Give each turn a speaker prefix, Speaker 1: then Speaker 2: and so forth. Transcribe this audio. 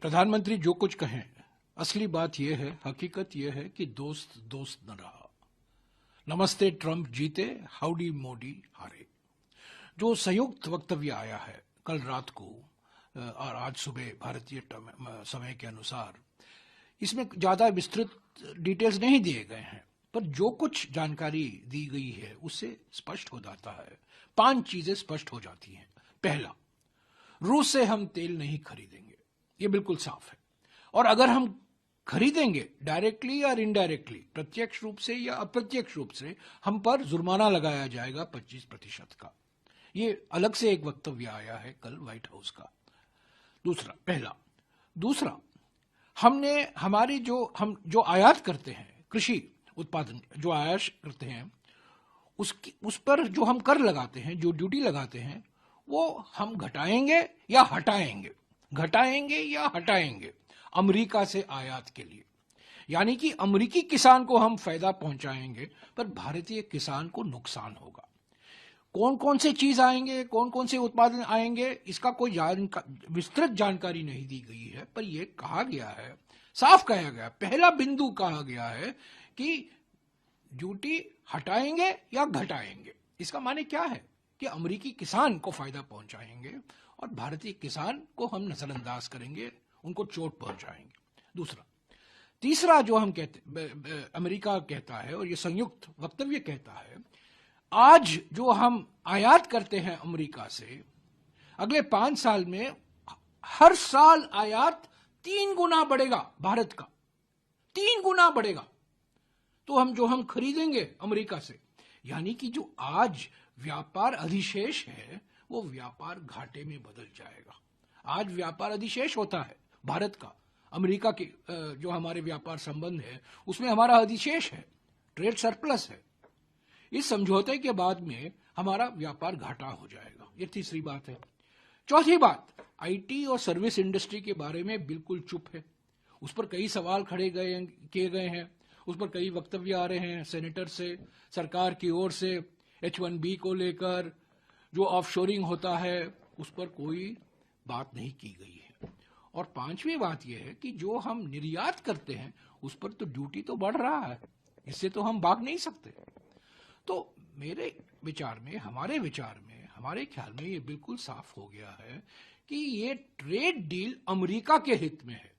Speaker 1: प्रधानमंत्री जो कुछ कहें, असली बात यह है, हकीकत यह है कि दोस्त दोस्त न रहा। नमस्ते ट्रंप जीते, हाउडी मोदी हारे। जो संयुक्त वक्तव्य आया है कल रात को और आज सुबह भारतीय समय के अनुसार, इसमें ज्यादा विस्तृत डिटेल्स नहीं दिए गए हैं, पर जो कुछ जानकारी दी गई है उससे स्पष्ट हो जाता है। 5 चीजें स्पष्ट हो जाती हैं। पहला, रूस से हम तेल नहीं खरीदेंगे, ये बिल्कुल साफ है। और अगर हम खरीदेंगे डायरेक्टली या इनडायरेक्टली, प्रत्यक्ष रूप से या अप्रत्यक्ष रूप से, हम पर जुर्माना लगाया जाएगा 25% का। ये अलग से एक वक्तव्य आया है कल व्हाइट हाउस का। दूसरा, हमने हमारी हम जो आयात करते हैं, कृषि उत्पादन जो आयात करते हैं, उस पर जो हम कर लगाते हैं, जो ड्यूटी लगाते हैं, वो हम घटाएंगे या हटाएंगे अमेरिका से आयात के लिए। यानी कि अमेरिकी किसान को हम फायदा पहुंचाएंगे, पर भारतीय किसान को नुकसान होगा। कौन कौन से चीज आएंगे, कौन कौन से उत्पादन आएंगे, इसका कोई विस्तृत जानकारी नहीं दी गई है, पर यह कहा गया है, साफ कहा गया, पहला बिंदु कहा गया है कि ड्यूटी हटाएंगे या घटाएंगे। इसका माने क्या है कि अमेरिकी किसान को फायदा पहुंचाएंगे और भारतीय किसान को हम नजरअंदाज करेंगे, उनको चोट पहुंचाएंगे। तीसरा जो हम अमेरिका कहता है और ये संयुक्त वक्तव्य कहता है, आज जो हम आयात करते हैं अमेरिका से, अगले 5 साल में हर साल आयात 3 गुना बढ़ेगा, भारत का 3 गुना बढ़ेगा। तो हम खरीदेंगे अमेरिका से, यानी कि जो आज व्यापार अधिशेष है वो व्यापार घाटे में बदल जाएगा। आज व्यापार अधिशेष होता है भारत का, अमेरिका के जो हमारे व्यापार संबंध है उसमें हमारा अधिशेष है, ट्रेड सरप्लस है। इस समझौते के बाद में हमारा व्यापार घाटा हो जाएगा। ये तीसरी बात है। चौथी बात, आईटी और सर्विस इंडस्ट्री के बारे में बिल्कुल चुप है। उस पर कई सवाल किए गए हैं, उस पर कई वक्तव्य आ रहे हैं सेनेटर से, सरकार की ओर से, H1B को लेकर, जो ऑफशोरिंग होता है उस पर कोई बात नहीं की गई है। और 5वीं बात यह है कि जो हम निर्यात करते हैं उस पर तो ड्यूटी तो बढ़ रहा है, इससे तो हम भाग नहीं सकते। तो मेरे विचार में, हमारे ख्याल में ये बिल्कुल साफ हो गया है कि ये ट्रेड डील अमेरिका के हित में है।